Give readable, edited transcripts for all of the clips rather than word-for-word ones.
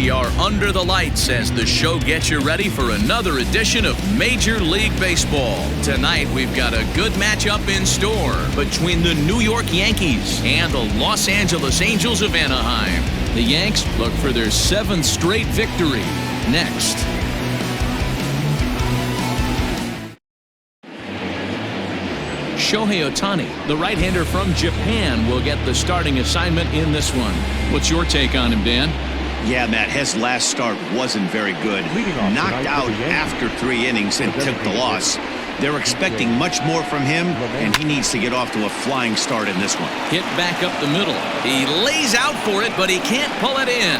We are under the lights as the show gets you ready for another edition of Major League Baseball. Tonight, we've got a good matchup in store between the New York Yankees and the Los Angeles Angels of Anaheim. The Yanks look for their 7th straight victory. Next. Shohei Ohtani, the right-hander from Japan, will get the starting assignment in this one. What's your take on him, Dan? Yeah, Matt, his last start wasn't very good. Knocked out after 3 innings and took the loss. They're expecting much more from him, and he needs to get off to a flying start in this one. Hit back up the middle. He lays out for it, but he can't pull it in.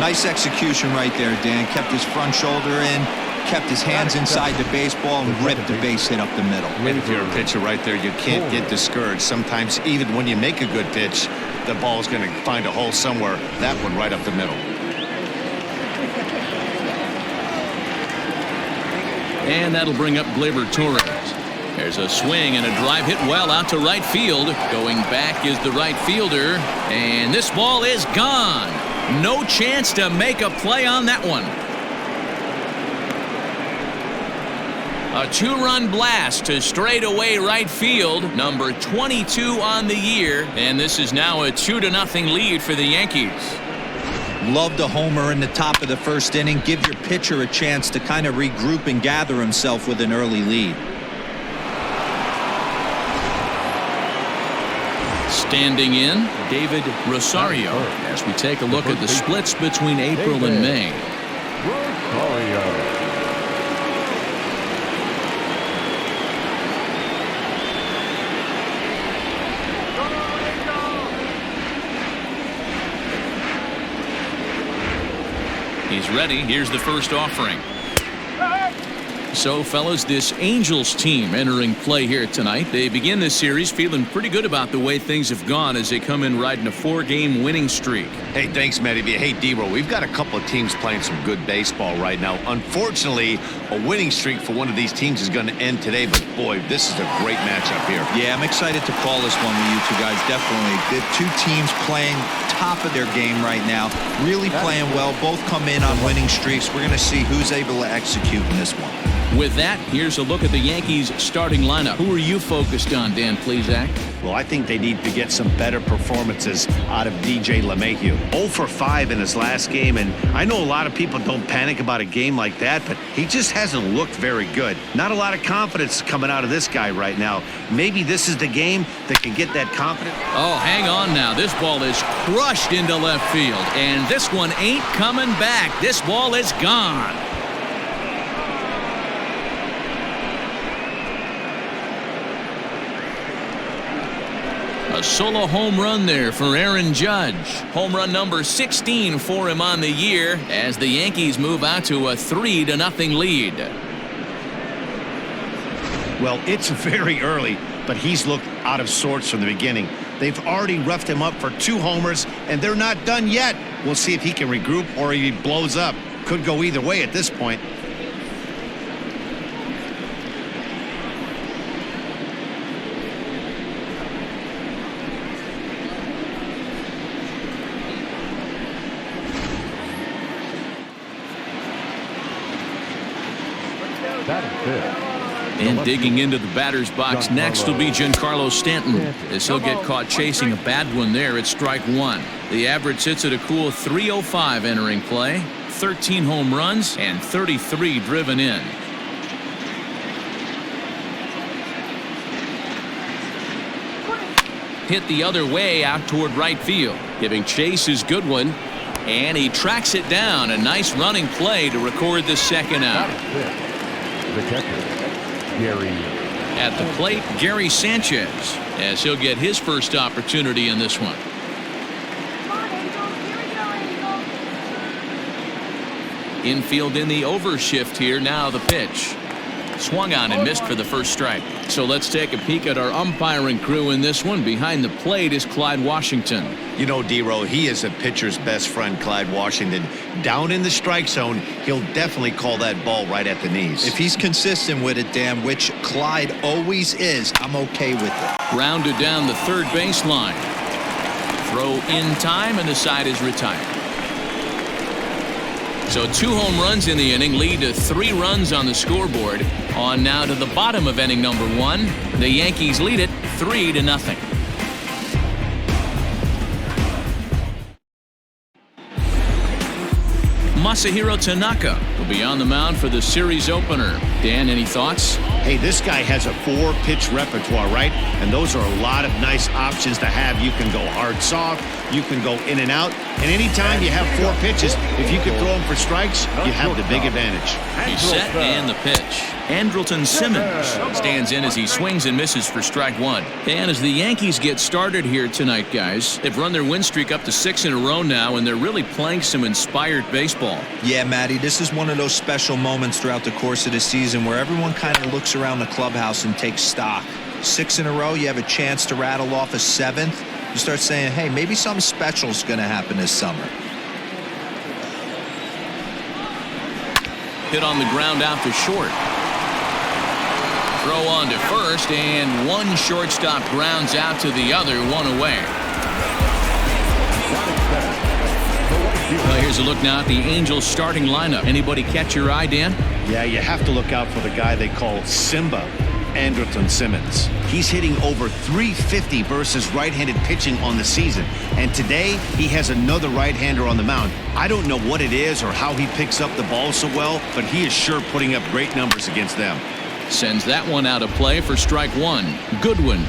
Nice execution right there, Dan. Kept his front shoulder in, kept his hands inside the baseball, and ripped the base hit up the middle. And if you're a pitcher right there, you can't get discouraged. Sometimes, even when you make a good pitch, the ball's going to find a hole somewhere. That one right up the middle. And that'll bring up Gleyber Torres. There's a swing and a drive hit well out to right field. Going back is the right fielder. And this ball is gone. No chance to make a play on that one. A 2-run blast to straightaway right field. Number 22 on the year. And this is now a 2-0 lead for the Yankees. Love the homer in the top of the first inning. Give your pitcher a chance to kind of regroup and gather himself with an early lead. Standing in, David Rosario, as we take a look at the splits between April and May. He's ready. Here's the first offering. So, fellas, this Angels team entering play here tonight. They begin this series feeling pretty good about the way things have gone as they come in riding a 4-game winning streak. Hey, thanks, Matty. Hey, D-Roll, we've got a couple of teams playing some good baseball right now. Unfortunately, a winning streak for one of these teams is going to end today, but boy, this is a great matchup here. Yeah, I'm excited to call this one with you two guys, definitely. The two teams playing top of their game right now, really playing well. Both come in on winning streaks. We're going to see who's able to execute in this one. With that, here's a look at the Yankees starting lineup. Who are you focused on, Dan Plesac? Well, I think they need to get some better performances out of DJ LeMahieu. 0 for 5 in his last game, and I know a lot of people don't panic about a game like that, but he just hasn't looked very good. Not a lot of confidence coming out of this guy right now. Maybe this is the game that can get that confidence. Oh, hang on now. This ball is crushed into left field, and this one ain't coming back. This ball is gone. A solo home run there for Aaron Judge. Home run number 16 for him on the year as the Yankees move out to a 3-0 lead. Well, it's very early, but he's looked out of sorts from the beginning. They've already roughed him up for 2 homers, and they're not done yet. We'll see if he can regroup or he blows up. Could go either way at this point. And digging into the batter's box next will be Giancarlo Stanton, as he'll get caught chasing a bad one there at strike 1. The average sits at a cool .305 entering play, 13 home runs and 33 driven in. Hit the other way out toward right field, giving Chase his good one, and he tracks it down. A nice running play to record the second out. The catcher, Gary. At the plate, Gary Sanchez, as he'll get his first opportunity in this one. Infield in the overshift here. Now the pitch. Swung on and missed for the first strike. So let's take a peek at our umpiring crew in this one. Behind the plate is Clyde Washington. You know, D-Row, he is a pitcher's best friend, Clyde Washington. Down in the strike zone, he'll definitely call that ball right at the knees. If he's consistent with it, Dan, which Clyde always is, I'm okay with it. Grounded down the third baseline. Throw in time, and the side is retired. So 2 home runs in the inning lead to 3 runs on the scoreboard. On now to the bottom of inning number 1. The Yankees lead it 3-0. Masahiro Tanaka will be on the mound for the series opener. Dan, any thoughts? Hey, this guy has a 4-pitch repertoire, right? And those are a lot of nice options to have. You can go hard, soft. You can go in and out. And anytime you have 4 pitches, if you can throw them for strikes, you have the big advantage. He's set and the pitch. Andrelton Simmons stands in as he swings and misses for strike 1. And as the Yankees get started here tonight, guys, they've run their win streak up to 6 in a row now, and they're really playing some inspired baseball. Yeah, Matty, this is one of those special moments throughout the course of the season where everyone kind of looks around the clubhouse and takes stock. 6 in a row, you have a chance to rattle off a 7th. You start saying, hey, maybe something special is going to happen this summer. Hit on the ground out to short. Throw on to first, and one shortstop grounds out to the other, 1 away. Well, here's a look now at the Angels starting lineup. Anybody catch your eye, Dan? Yeah, you have to look out for the guy they call Simba, Andrelton Simmons. He's hitting over .350 versus right-handed pitching on the season. And today, he has another right-hander on the mound. I don't know what it is or how he picks up the ball so well, but he is sure putting up great numbers against them. Sends that one out of play for strike 1. Goodwin,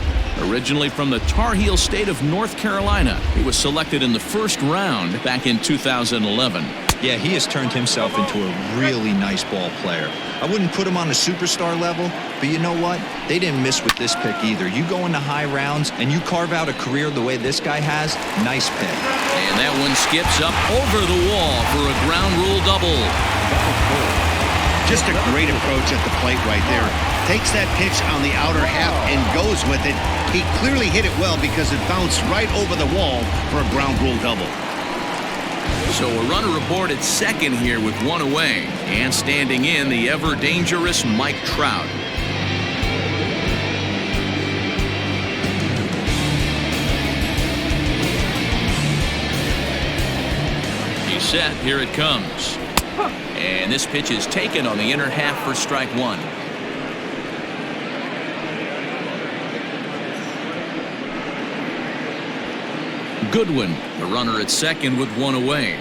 originally from the Tar Heel state of North Carolina. He was selected in the first round back in 2011. Yeah, he has turned himself into a really nice ball player. I wouldn't put him on the superstar level, but you know what? They didn't miss with this pick either. You go into high rounds and you carve out a career the way this guy has, nice pick. And that one skips up over the wall for a ground rule double. Just a great approach at the plate right there. Takes that pitch on the outer half and goes with it. He clearly hit it well because it bounced right over the wall for a ground rule double. So a runner aboard at second here with 1 away. And standing in, the ever-dangerous Mike Trout. He's set. Here it comes. And this pitch is taken on the inner half for strike 1. Goodwin, the runner at second with 1 away.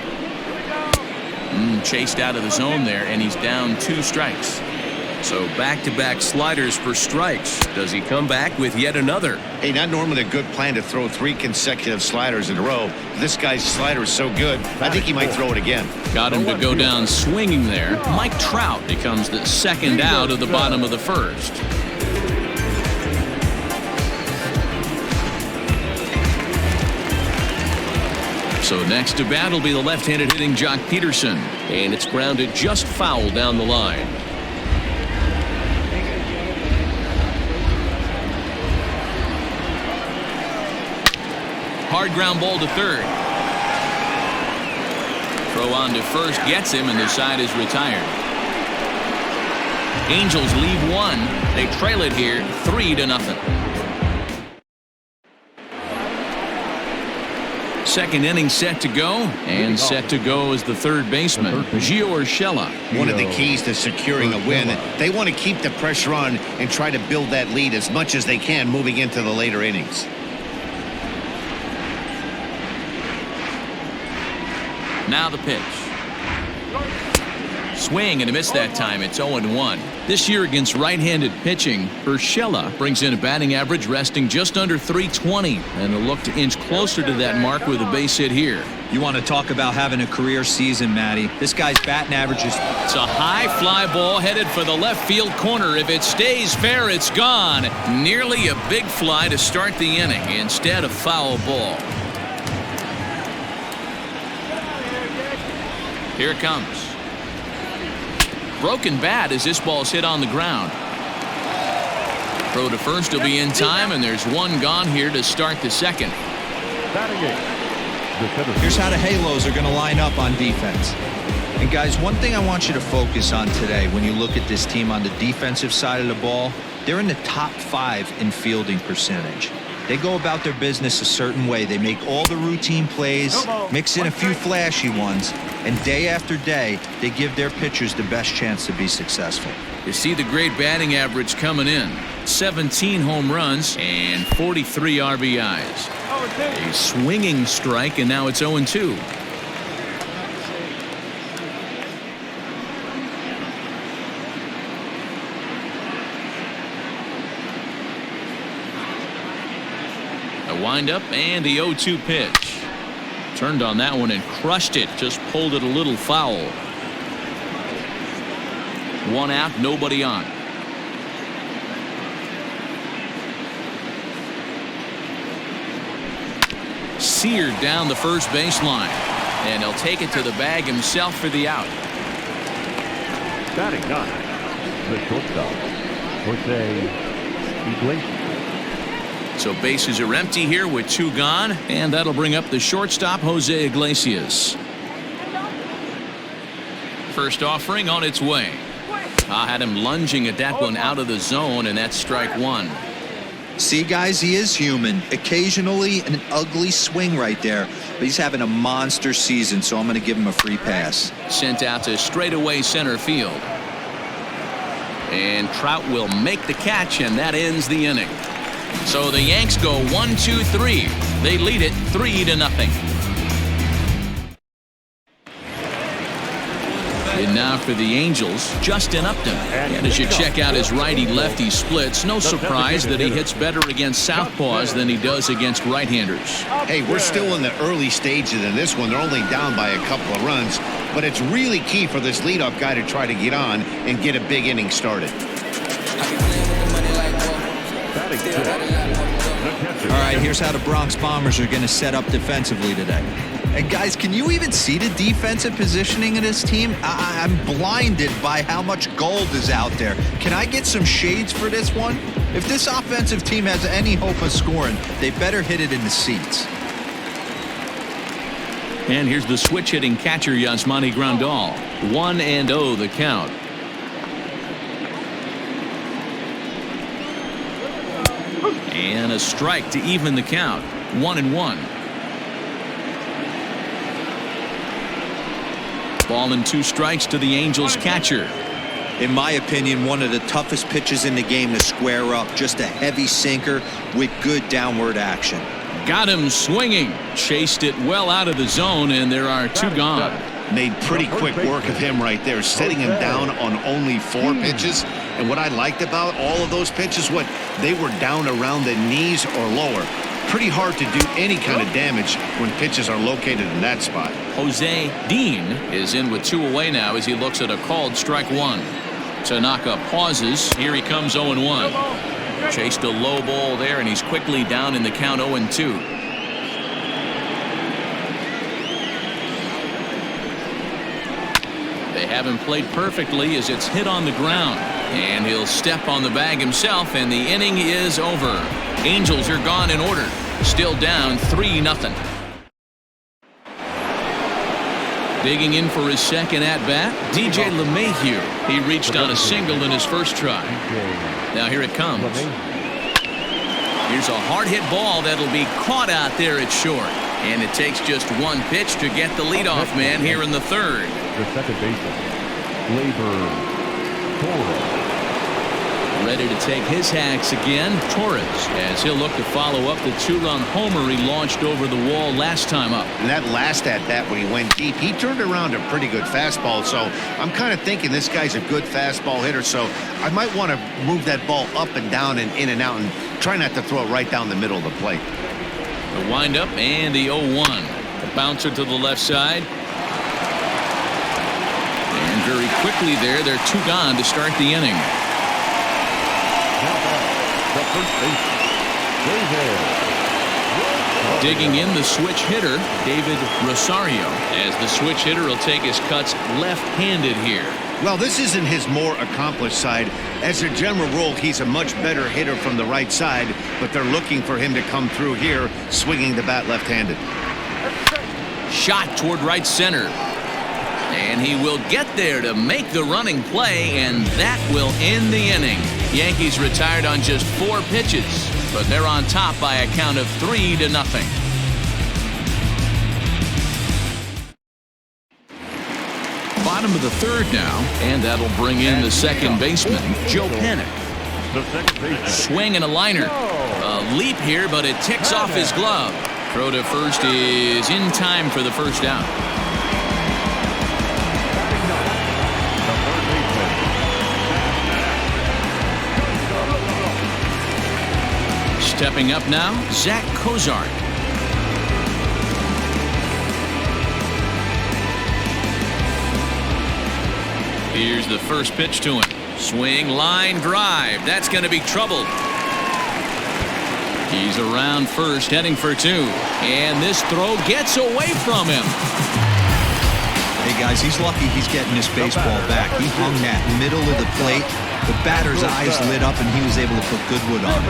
Chased out of the zone there, and he's down 2 strikes. So back-to-back sliders for strikes. Does he come back with yet another? Hey, not normally a good plan to throw 3 consecutive sliders in a row. This guy's slider is so good, I think he might throw it again. Got him to go down swinging there. Mike Trout becomes the second out of the bottom of the first. So next to bat will be the left-handed hitting Jock Peterson. And it's grounded just foul down the line. Hard ground ball to third. Throw on to first gets him, and the side is retired. Angels leave 1. They trail it here 3-0. Second inning set to go, and set to go is the third baseman, Gio Urshela. One of the keys to securing a win, they want to keep the pressure on and try to build that lead as much as they can moving into the later innings. Now the pitch. Swing and a miss that time. It's 0-1. This year against right-handed pitching, Urshela brings in a batting average resting just under .320, and a look to inch closer to that mark with a base hit here. You want to talk about having a career season, Matty. This guy's batting average is... It's a high fly ball headed for the left field corner. If it stays fair, it's gone. Nearly a big fly to start the inning. Instead, a foul ball. Here it comes. Broken bat as this ball's hit on the ground. Throw to first will be in time, and there's 1 gone here to start the second. Here's how the Halos are going to line up on defense. And guys, one thing I want you to focus on today when you look at this team on the defensive side of the ball, they're in the top 5 in fielding percentage. They go about their business a certain way. They make all the routine plays, mix in a few flashy ones, and day after day, they give their pitchers the best chance to be successful. You see the great batting average coming in. 17 home runs and 43 RBIs. A swinging strike, and now it's 0-2. A windup and the 0-2 pitch. Turned on that one and crushed it. Just pulled it a little foul. One out, nobody on. Seared down the first baseline, and he'll take it to the bag himself for the out. Batting ninth, the shortstop, Jose Iglesias. So bases are empty here with 2 gone, and that'll bring up the shortstop, Jose Iglesias. First offering on its way. I had him lunging at that one out of the zone, and that's strike 1. See, guys, he is human. Occasionally an ugly swing right there, but he's having a monster season, so I'm going to give him a free pass. Sent out to straightaway center field. And Trout will make the catch, and that ends the inning. So the Yanks go 1-2-3. They lead it 3-0. And now for the Angels, Justin Upton. And as you check out his righty-lefty splits, no surprise that he hits better against southpaws than he does against right-handers. Hey, we're still in the early stages in this one. They're only down by a couple of runs, but it's really key for this leadoff guy to try to get on and get a big inning started. All right, here's how the Bronx Bombers are going to set up defensively today. And guys, can you even see the defensive positioning of this team? I'm blinded by how much gold is out there. Can I get some shades for this one? If this offensive team has any hope of scoring, they better hit it in the seats. And here's the switch-hitting catcher, Yasmani Grandal. 1-0 the count. And a strike to even the count. 1-1. Ball and 2 strikes to the Angels catcher. In my opinion, one of the toughest pitches in the game to square up. Just a heavy sinker with good downward action. Got him swinging. Chased it well out of the zone, and there are 2 gone. Made pretty quick work of him right there, setting him down on only 4 pitches. And what I liked about all of those pitches, they were down around the knees or lower. Pretty hard to do any kind of damage when pitches are located in that spot. Jose Dean is in with 2 away now as he looks at a called strike 1. Tanaka pauses. Here he comes 0-1. Chased a low ball there, and he's quickly down in the count 0-2. They haven't played perfectly as it's hit on the ground. And he'll step on the bag himself, and the inning is over. Angels are gone in order. Still down 3-0. Digging in for his second at-bat, DJ LeMahieu. He reached on a single in his first try. Now here it comes. Here's a hard-hit ball that'll be caught out there at short. And it takes just 1 pitch to get the leadoff man here in the 3rd. The second baseman, Labor Torres. Ready to take his hacks again, Torres, as he'll look to follow up the 2-run homer he launched over the wall last time up. And that last at-bat when he went deep, he turned around a pretty good fastball. So I'm kind of thinking this guy's a good fastball hitter. So I might want to move that ball up and down and in and out and try not to throw it right down the middle of the plate. The windup and the 0-1. The bouncer to the left side. And very quickly there, they're 2 gone to start the inning. The first baseman, Digging in the switch hitter, David Rosario, as the switch hitter will take his cuts left-handed here. Well, this isn't his more accomplished side. As a general rule, he's a much better hitter from the right side, but they're looking for him to come through here, swinging the bat left-handed. Shot toward right center. And he will get there to make the running play, and that will end the inning. Yankees retired on just 4 pitches. but they're on top by a count of 3-0. Bottom of the third now, and that'll bring in the second baseman, Joe Panik. The second baseman. Swing and a liner. A leap here, but it ticks off his glove. Throw to first is in time for the first out. The third baseman. Stepping up now, Zach Kozart. Here's the first pitch to him. Swing, line, drive. That's going to be trouble. He's around first, heading for two. And this throw gets away from him. Hey, guys, he's lucky he's getting this baseball back. He hung that middle of the plate. The batter's eyes lit up, and he was able to put good wood on it.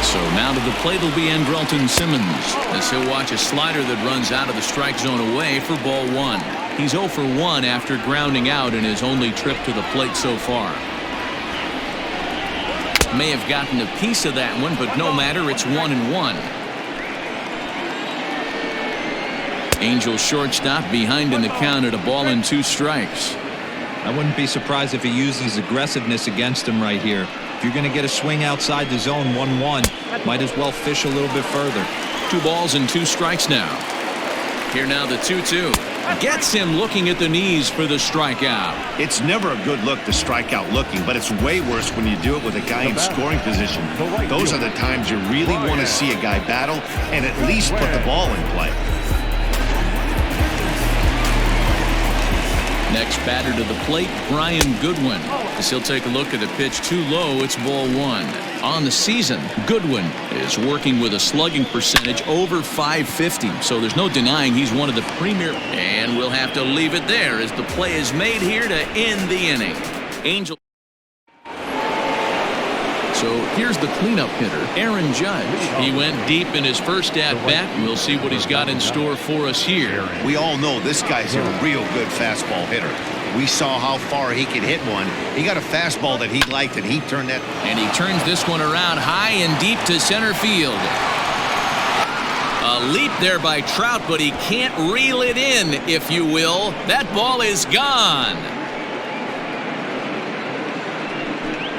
So now to the plate will be Andrelton Simmons, as he'll watch a slider that runs out of the strike zone away for ball one. He's 0 for 1 after grounding out in his only trip to the plate so far. May have gotten a piece of that one, but no matter, it's 1-1. Angels shortstop behind in the count at 1-2. I wouldn't be surprised if he uses aggressiveness against him right here. If you're going to get a swing outside the zone 1-1, might as well fish a little bit further. 2-2 now. Here now the 2-2. Gets him looking at the knees for the strikeout. It's never a good look to strike out looking, but it's way worse when you do it with a guy in scoring position. Those are the times you really want to see a guy battle and at least put the ball in play. Next batter to the plate, Brian Goodwin. As he'll take a look at a pitch too low, it's ball one. On the season, Goodwin is working with a slugging percentage over .550, so there's no denying he's one of the premier. And we'll have to leave it there as the play is made here to end the inning. Angel. So here's the cleanup hitter, Aaron Judge. He went deep in his first at-bat, and we'll see what he's got in store for us here. We all know this guy's a real good fastball hitter. We saw how far he could hit one. He got a fastball that he liked, and he turned that. And he turns this one around high and deep to center field. A leap there by Trout, but he can't reel it in, if you will. That ball is gone.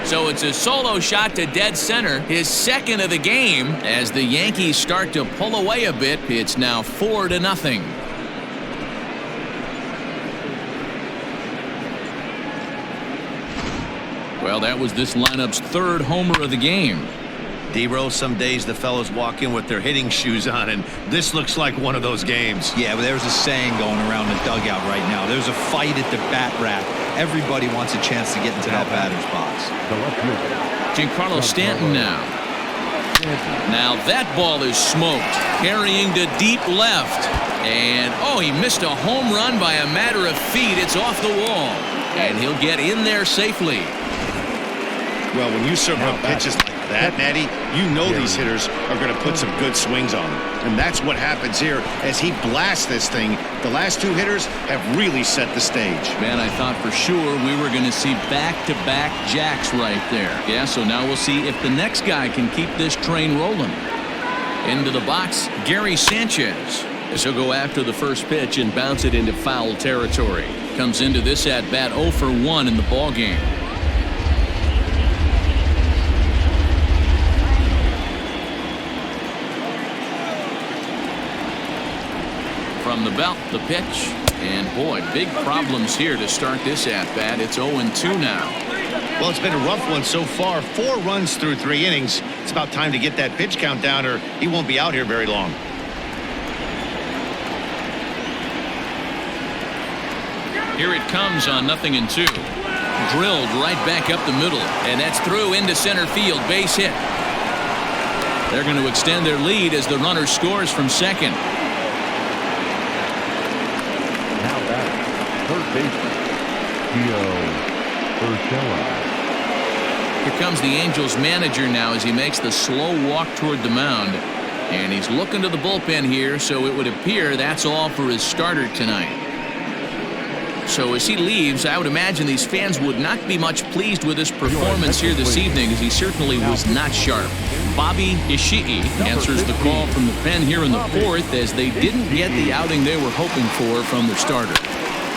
So it's a solo shot to dead center, his second of the game. As the Yankees start to pull away a bit, it's now 4-0. Well, that was this lineup's third homer of the game. D-Rose, some days the fellows walk in with their hitting shoes on, and this looks like one of those games. Yeah, but there's a saying going around the dugout right now. There's a fight at the bat rack. Everybody wants a chance to get into that batter's box. Giancarlo Stanton now. Now that ball is smoked, carrying to deep left. And, oh, he missed a home run by a matter of feet. It's off the wall. And he'll get in there safely. Well, when you serve up pitches like that, Natty, you know these hitters are going to put some good swings on them. And that's what happens here as he blasts this thing. The last two hitters have really set the stage. Man, I thought for sure we were going to see back-to-back jacks right there. Yeah, so now we'll see if the next guy can keep this train rolling. Into the box, Gary Sanchez. As he'll go after the first pitch and bounce it into foul territory. Comes into this at-bat 0 for 1 in the ballgame. From the belt, the pitch. And boy, big problems here to start this at-bat. It's 0-2 now. Well, it's been a rough one so far. 4 runs through 3 innings. It's about time to get that pitch count down or he won't be out here very long. Here it comes on 0-2. Drilled right back up the middle. And that's through into center field. Base hit. They're going to extend their lead as the runner scores from second. Third baseman, Gio Urshela. Here comes the Angels manager now as he makes the slow walk toward the mound. And he's looking to the bullpen here, so it would appear that's all for his starter tonight. So as he leaves, I would imagine these fans would not be much pleased with his performance here this evening, as he certainly was not sharp. Bobby Ishii answers the call from the pen here in the fourth, as they didn't get the outing they were hoping for from their starter.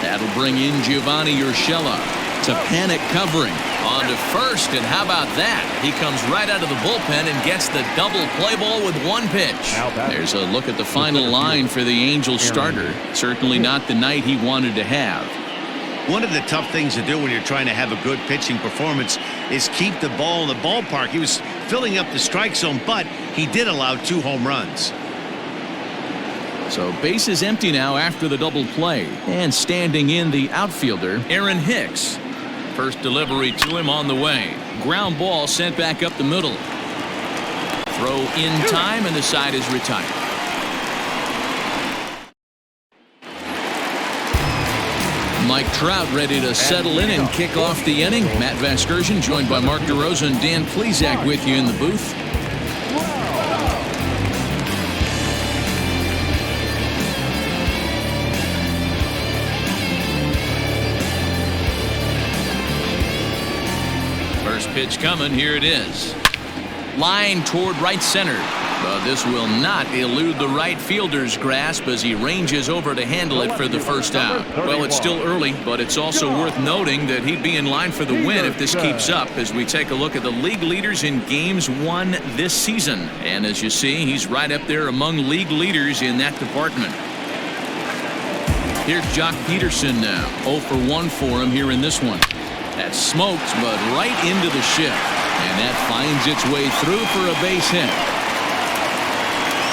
That'll bring in Giovanni Urshela to panic covering on to first, and how about that? He comes right out of the bullpen and gets the double play ball with one pitch. There's a look at the final line for the Angels starter. Certainly not the night he wanted to have. One of the tough things to do when you're trying to have a good pitching performance is keep the ball in the ballpark. He was filling up the strike zone, but he did allow 2 home runs. So base is empty now after the double play, and standing in the outfielder, Aaron Hicks. First delivery to him on the way. Ground ball sent back up the middle. Throw in time, and the side is retired. Mike Trout ready to settle in and kick off the inning. Matt Vasgersian joined by Mark DeRosa and Dan Plesac with you in the booth. First pitch coming. Here it is. Line toward right center. But this will not elude the right fielder's grasp as he ranges over to handle it for the first out. Well, it's still early, but it's also worth noting that he'd be in line for the win if this keeps up, as we take a look at the league leaders in games won this season. And as you see, he's right up there among league leaders in that department. Here's Jock Peterson now. 0 for 1 for him here in this one. That's smoked, but right into the shift. And that finds its way through for a base hit.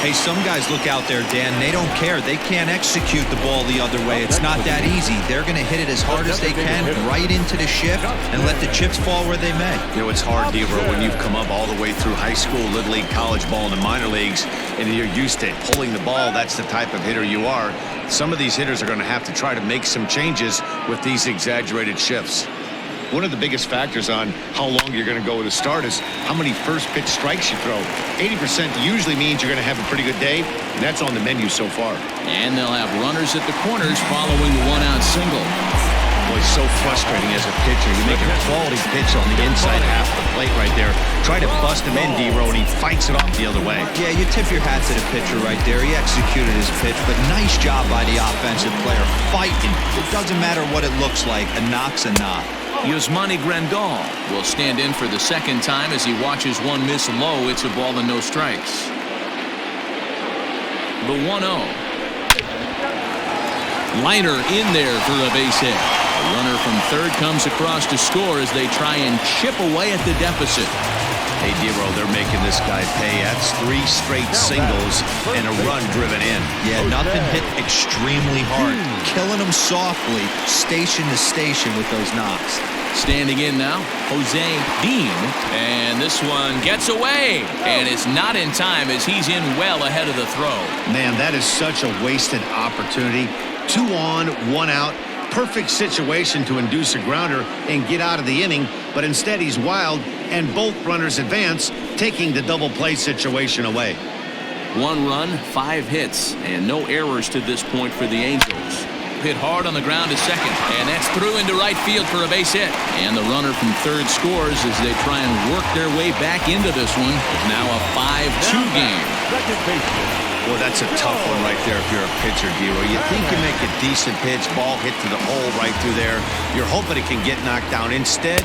Hey, some guys look out there, Dan. They don't care. They can't execute the ball the other way. It's not that easy. They're going to hit it as hard as they can, right into the shift, and let the chips fall where they may. You know, it's hard, Dero, when you've come up all the way through high school, little league, college ball, and the minor leagues, and you're used to pulling the ball. That's the type of hitter you are. Some of these hitters are going to have to try to make some changes with these exaggerated shifts. One of the biggest factors on how long you're going to go with a start is how many first pitch strikes you throw. 80% usually means you're going to have a pretty good day, and that's on the menu so far. And they'll have runners at the corners following the one-out single. Boy, so frustrating as a pitcher. You make a quality pitch on the inside half of the plate right there. Try to bust him in, Dero, and he fights it off the other way. Yeah, you tip your hat to the pitcher right there. He executed his pitch, but nice job by the offensive player fighting. It doesn't matter what it looks like. A knock's a knock. Yasmani Grandal will stand in for the second time as he watches one miss low. It's a ball and no strikes. The 1-0. Liner in there for a base hit. A runner from third comes across to score as they try and chip away at the deficit. Hey, Dero, they're making this guy pay. That's 3 straight singles and a run driven in. Yeah, nothing hit extremely hard. Killing them softly, station to station with those knocks. Standing in now, Jose Dean. And this one gets away. And it's not in time as he's in well ahead of the throw. Man, that is such a wasted opportunity. 2 on, 1 out. Perfect situation to induce a grounder and get out of the inning, but instead he's wild and both runners advance, taking the double play situation away. 1 run, 5 hits, and no errors to this point for the Angels. Hit hard on the ground to second, and that's through into right field for a base hit. And the runner from third scores as they try and work their way back into this one. Now a 5-2 game. Second baseman. Well, that's a tough one right there if you're a pitcher, Dero. You think you make a decent pitch, ball hit to the hole right through there. You're hoping it can get knocked down. Instead,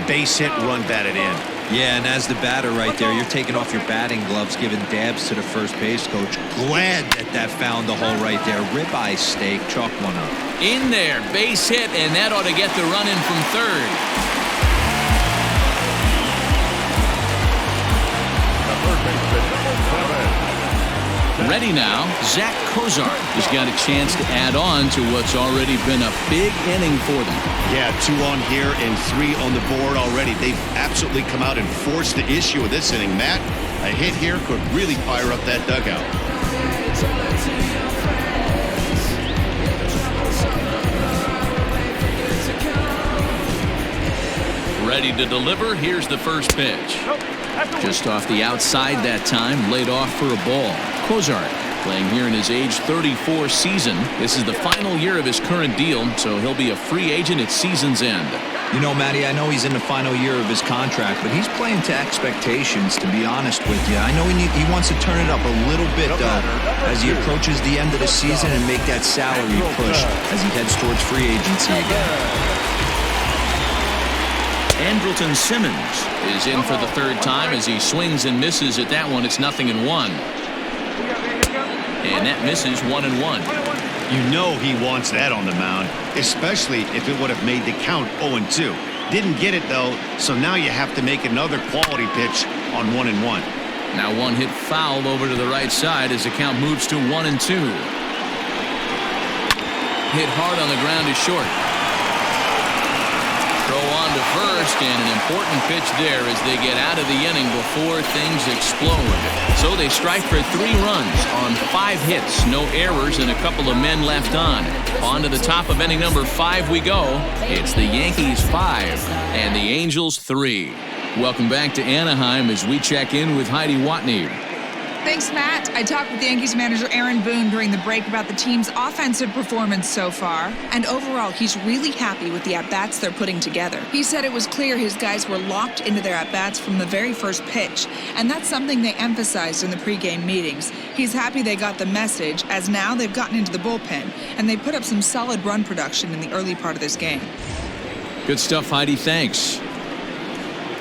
base hit, run batted in. Yeah, and as the batter right there, you're taking off your batting gloves, giving dabs to the first base coach. Glad that found the hole right there. Ribeye steak, chalk one up. In there, base hit, and that ought to get the run in from third. The third baseman, number 7. Ready now, Zach Cozart has got a chance to add on to what's already been a big inning for them. Yeah, 2 on here and 3 on the board already. They've absolutely come out and forced the issue of this inning. Matt, a hit here could really fire up that dugout. Ready to deliver. Here's the first pitch. Just off the outside that time, laid off for a ball. Cozart playing here in his age 34 season. This is the final year of his current deal, so he'll be a free agent at season's end. You know, Matty, I know he's in the final year of his contract, but he's playing to expectations, to be honest with you. I know he wants to turn it up a little bit, though, as he approaches the end of the season and make that salary push as he heads towards free agency again. Andrelton Simmons is in for the third time as he swings and misses at that one. It's 0-1. And that misses 1-1. You know he wants that on the mound, especially if it would have made the count 0-2. Didn't get it, though, so now you have to make another quality pitch on 1-1. Now one hit foul over to the right side as the count moves to 1-2. Hit hard on the ground is short. Throw on to first, and an important pitch there as they get out of the inning before things explode. So they strike for 3 runs on 5 hits, no errors, and a couple of men left on. On to the top of inning number 5 we go. It's the Yankees 5 and the Angels 3. Welcome back to Anaheim as we check in with Heidi Watney. Thanks, Matt. I talked with Yankees manager Aaron Boone during the break about the team's offensive performance so far, and overall, he's really happy with the at-bats they're putting together. He said it was clear his guys were locked into their at-bats from the very first pitch, and that's something they emphasized in the pregame meetings. He's happy they got the message, as now they've gotten into the bullpen, and they put up some solid run production in the early part of this game. Good stuff, Heidi. Thanks.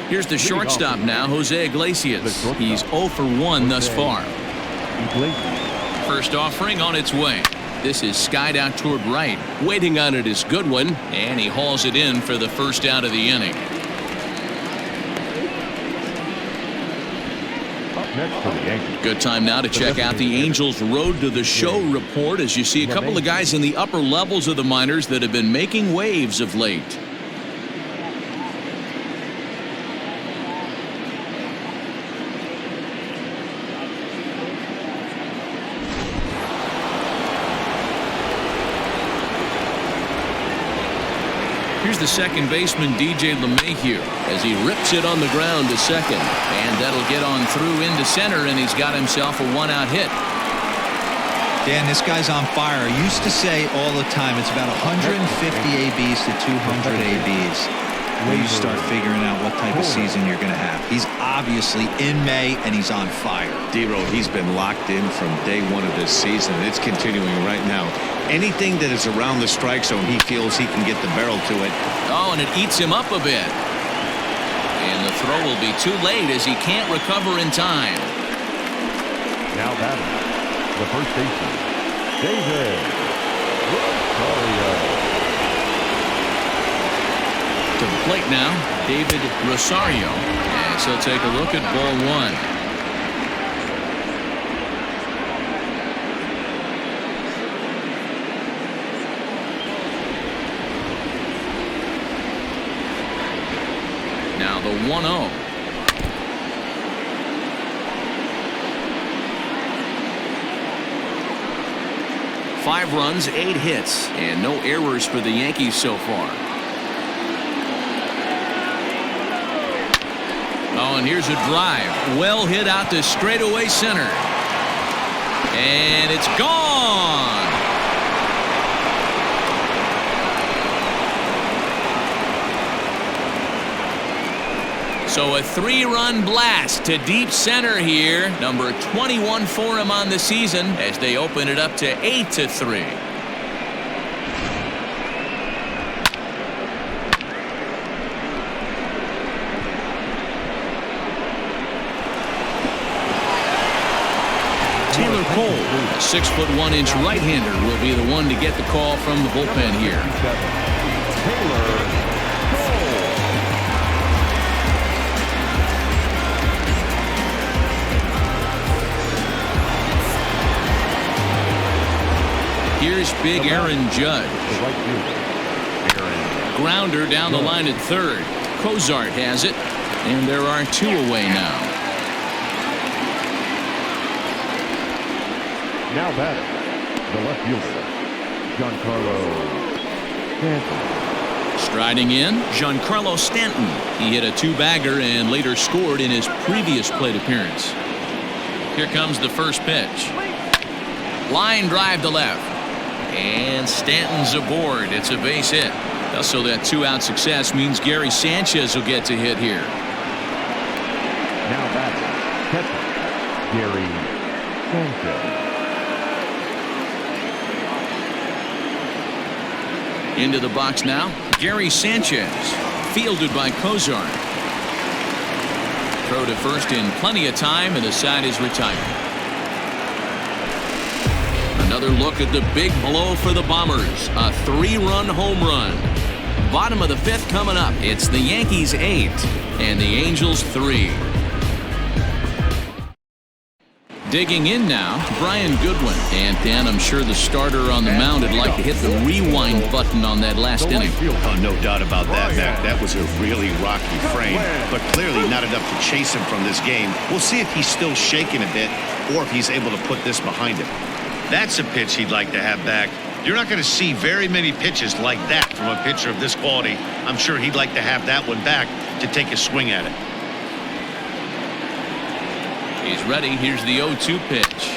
Here's the shortstop now, Jose Iglesias. He's 0 for 1 thus far. First offering on its way. This is skied out toward right. Waiting on it is Goodwin, and he hauls it in for the first out of the inning. Next to the Yankees. Good time now to check out the Angels' Road to the Show report as you see a couple of guys in the upper levels of the minors that have been making waves of late. Here's the second baseman, DJ LeMahieu, as he rips it on the ground to second. And that'll get on through into center, and he's got himself a 1-out hit. Dan, this guy's on fire. I used to say all the time it's about 150 ABs to 200 ABs when you start figuring out what type of season you're going to have. He's obviously in May, and he's on fire. D-Row, he's been locked in from day 1 of this season. It's continuing right now. Anything that is around the strike zone, he feels he can get the barrel to it. Oh, and it eats him up a bit. And the throw will be too late as he can't recover in time. Now batting, the first baseman, David Rosario. To the plate now, David Rosario. And so take a look at ball 1. Now the 1-0. Five runs, 8 hits, and no errors for the Yankees so far. Oh, and here's a drive. Well hit out to straightaway center. And it's gone. So a 3-run blast to deep center here. Number 21 for him on the season as they open it up to 8-3. Taylor Cole, a 6'1" right-hander, will be the one to get the call from the bullpen here. Taylor Cole. Here's big Aaron Judge. Grounder down the line at third. Cozart has it, and there are 2 away now. Now batting, the left fielder, Giancarlo Stanton. Striding in, Giancarlo Stanton. He hit a 2-bagger and later scored in his previous plate appearance. Here comes the first pitch. Line drive to left. And Stanton's aboard. It's a base hit. So that 2-out success means Gary Sanchez will get to hit here. Now batting, catcher, Gary Sanchez. Into the box now, Gary Sanchez, fielded by Kozar. Throw to first in plenty of time, and the side is retired. Another look at the big blow for the Bombers, a 3-run home run. Bottom of the 5th coming up. It's the Yankees 8 and the Angels 3. Digging in now, Brian Goodwin. And Dan, I'm sure the starter on the mound would like to hit the rewind button on that last inning. Oh, no doubt about that, Mac. That was a really rocky frame, but clearly not enough to chase him from this game. We'll see if he's still shaking a bit or if he's able to put this behind him. That's a pitch he'd like to have back. You're not going to see very many pitches like that from a pitcher of this quality. I'm sure he'd like to have that one back to take a swing at it. He's ready. Here's the 0-2 pitch.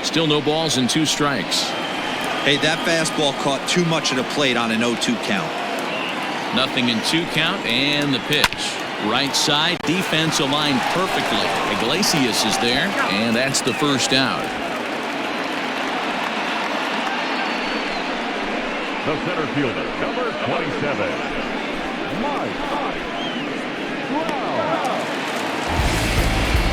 Still no balls and 2 strikes. Hey, that fastball caught too much of the plate on an 0-2 count. Nothing in 2 count, and the pitch. Right side, defense aligned perfectly. Iglesias is there, and that's the first out. The center fielder, number 27, Mike Trout.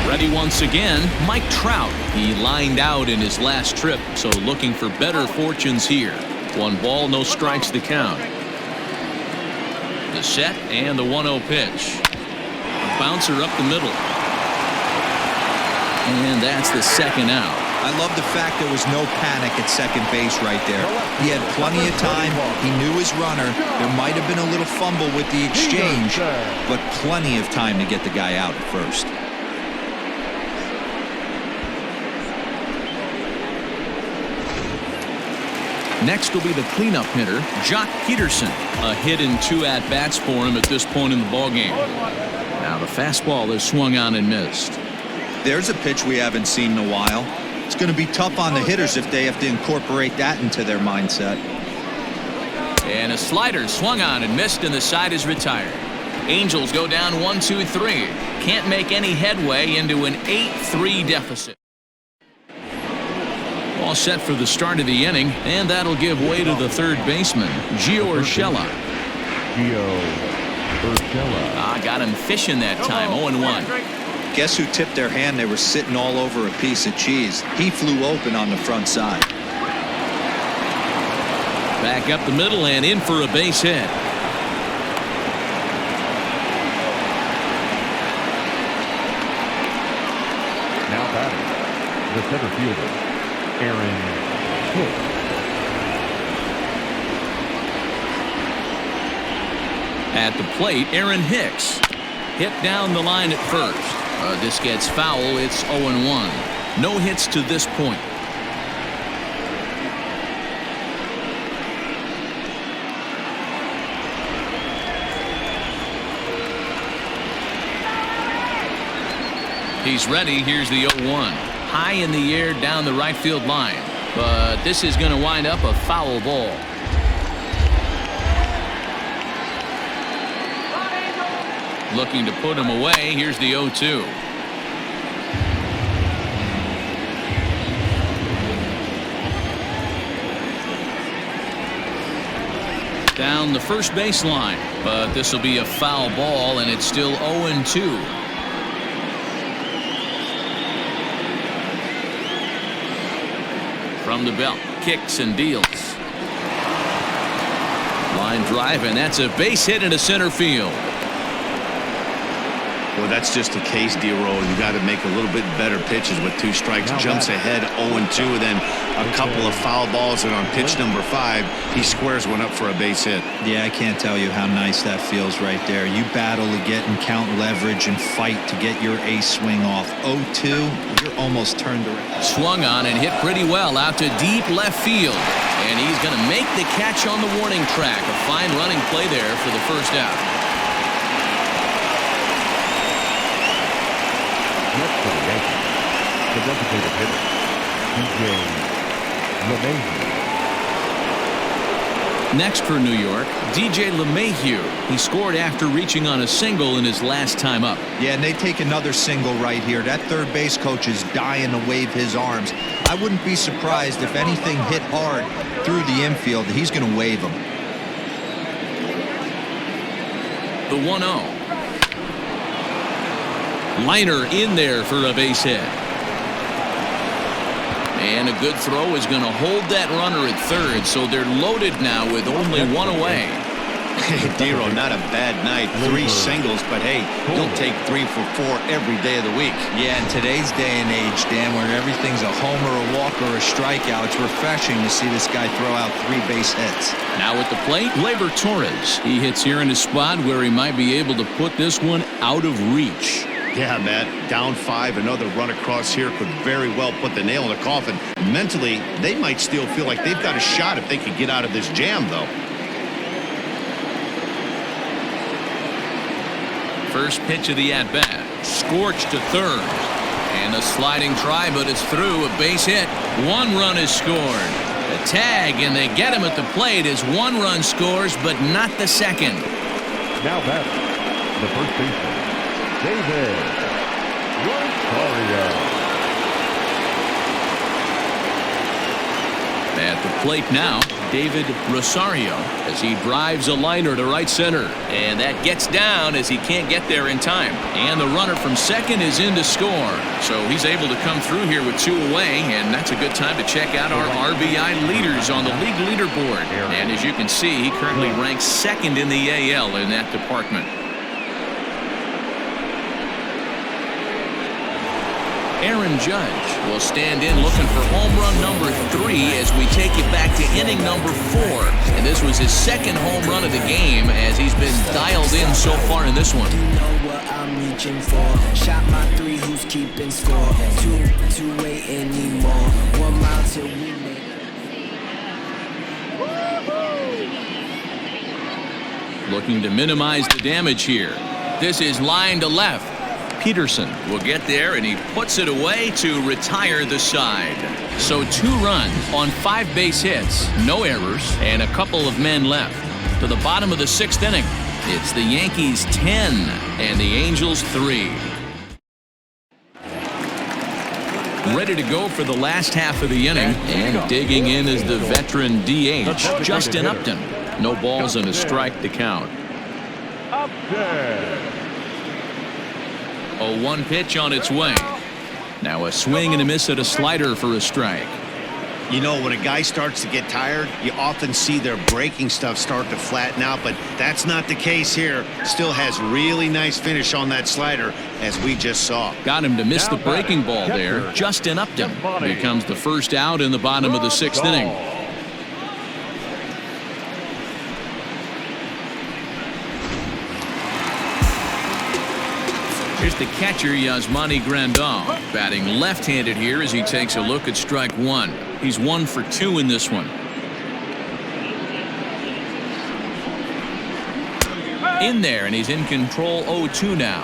Ready once again, Mike Trout. He lined out in his last trip, so looking for better fortunes here. 1 ball, no strikes to count. The set and the 1-0 pitch. A bouncer up the middle. And that's the second out. I love the fact there was no panic at second base right there. He had plenty of time. He knew his runner. There might have been a little fumble with the exchange, but plenty of time to get the guy out at first. Next will be the cleanup hitter, Jock Peterson. A hit in 2 at-bats for him at this point in the ballgame. Now the fastball is swung on and missed. There's a pitch we haven't seen in a while. It's going to be tough on the hitters if they have to incorporate that into their mindset. And a slider swung on and missed, and the side is retired. Angels go down 1-2-3. Can't make any headway into an 8-3 deficit. All set for the start of the inning, and that'll give way to the third baseman, Gio Urshela. Got him fishing that time, 0-1. Guess who tipped their hand? They were sitting all over a piece of cheese. He flew open on the front side. Back up the middle and in for a base hit. Now batting, the center fielder, Aaron Hicks. At the plate, Aaron Hicks. Hit down the line at first. This gets foul. It's 0-1. No hits to this point. He's ready. Here's the 0-1. High in the air down the right field line. But this is going to wind up a foul ball. Looking to put him away. Here's the 0-2. Down the first baseline, but this will be a foul ball, and it's still 0-2. From the belt, kicks and deals. Line drive, and that's a base hit into center field. Well, that's just a case, D-Roll. You got to make a little bit better pitches with 2 strikes. Jumps ahead 0-2, and then a couple of foul balls, and on pitch number 5, he squares one up for a base hit. Yeah, I can't tell you how nice that feels right there. You battle to get and count leverage and fight to get your ace swing off. 0-2, you're almost turned around. Swung on and hit pretty well out to deep left field. And he's going to make the catch on the warning track. A fine running play there for the first out. Next for the Yankees, the designated hitter, DJ LeMahieu. Next for New York, DJ LeMahieu. He scored after reaching on a single in his last time up. Yeah, and they take another single right here. That third base coach is dying to wave his arms. I wouldn't be surprised if anything hit hard through the infield. He's going to wave them. The 1-0. Liner in there for a base hit. And a good throw is going to hold that runner at third, so they're loaded now with only one away. Dero, not a bad night. 3 singles, but hey, he'll take 3 for 4 every day of the week. Yeah, in today's day and age, Dan, where everything's a homer, a walk, or a strikeout, it's refreshing to see this guy throw out 3 base hits. Now at the plate, Gleyber Torres. He hits here in a spot where he might be able to put this one out of reach. Yeah, Matt, down 5, another run across here could very well put the nail in the coffin. Mentally, they might still feel like they've got a shot if they could get out of this jam, though. First pitch of the at-bat. Scorched to third. And a sliding try, but it's through. A base hit. 1 run is scored. A tag, and they get him at the plate as 1 run scores, but not the second. Now batting, the first baseman, David Rosario. At the plate now, David Rosario, as he drives a liner to right center. And that gets down as he can't get there in time. And the runner from second is in to score. So he's able to come through here with 2 away, and that's a good time to check out our RBI leaders on the league leaderboard. And as you can see, he currently ranks second in the AL in that department. Aaron Judge will stand in looking for home run number 3 as we take you back to inning number 4. And this was his second home run of the game as he's been dialed in so far in this one. You know what I'm reaching for. Shot my 3, who's keeping score? 2 wait anymore. 1 mile till we make. Looking to minimize the damage here. This is line to left. Peterson will get there, and he puts it away to retire the side. So 2 runs on 5 base hits, no errors, and a couple of men left. To the bottom of the 6th inning, it's the Yankees 10 and the Angels 3. Ready to go for the last half of the inning, and digging in is the veteran DH, Justin Upton. No balls and a strike to count. Upton. A 1 pitch on its way. Now a swing and a miss at a slider for a strike. You know, when a guy starts to get tired, you often see their breaking stuff start to flatten out, but that's not the case here. Still has really nice finish on that slider, as we just saw. Got him to miss the breaking ball there. Justin Upton becomes the first out in the bottom of the 6th inning. Here's the catcher, Yasmani Grandal, batting left-handed here as he takes a look at strike 1. He's 1 for 2 in this one. In there, and he's in control 0-2 now.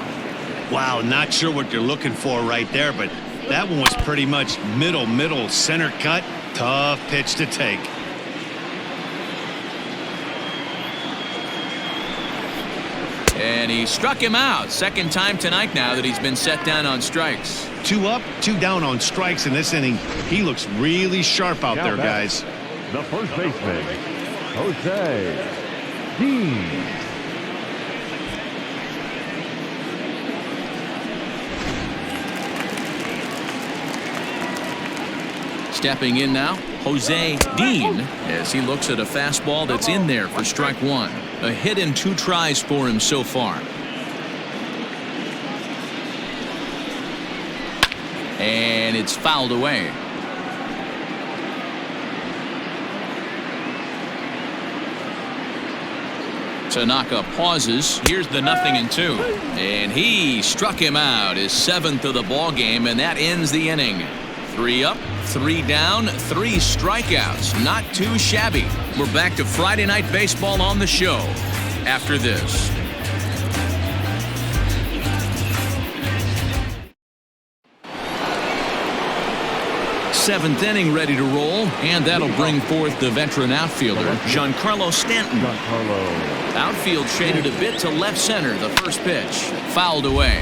Wow, not sure what you're looking for right there, but that one was pretty much middle, center cut. Tough pitch to take. And he struck him out. Second time tonight now that he's been set down on strikes. 2 up, 2 down on strikes in this inning. He looks really sharp out there, guys. The first baseman, Jose Dean. Stepping in now, Jose Dean, as he looks at a fastball that's in there for strike 1. A hit in 2 tries for him so far. And it's fouled away. Tanaka pauses. Here's the 0-2. And he struck him out, his 7th of the ball game, and that ends the inning. 3 up, 3 down, 3 strikeouts. Not too shabby. We're back to Friday Night Baseball on the show after this. 7th inning ready to roll, and that'll bring forth the veteran outfielder, Giancarlo Stanton. Outfield shaded a bit to left center. The first pitch fouled away.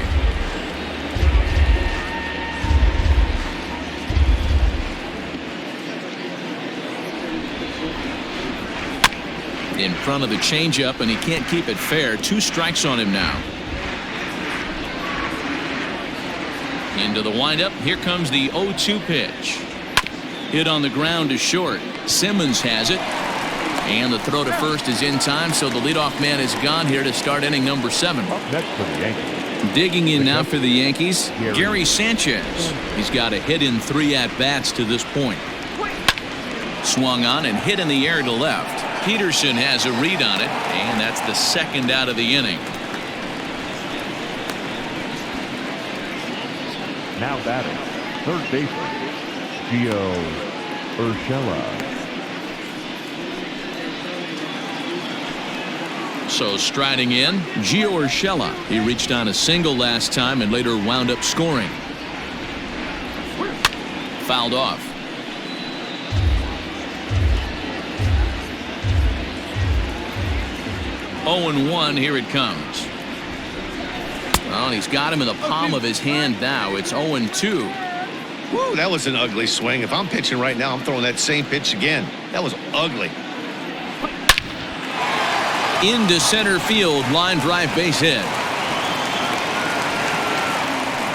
In front of the changeup, and he can't keep it fair. 2 strikes on him now. Into the windup. Here comes the 0-2 pitch. Hit on the ground to short. Simmons has it. And the throw to first is in time, so the leadoff man is gone here to start inning number 7. Next for the Yankees. Digging in now for the Yankees, Gary Sanchez. He's got a hit in 3 at-bats to this point. Swung on and hit in the air to left. Peterson has a read on it, and that's the 2nd out of the inning. Now batting, third baseman, Gio Urshela. So striding in, Gio Urshela. He reached on a single last time and later wound up scoring. Fouled off. Oh, 0-1, here it comes. Well, he's got him in the palm of his hand now. It's 0-2. Woo, that was an ugly swing. If I'm pitching right now, I'm throwing that same pitch again. That was ugly. Into center field, line drive base hit.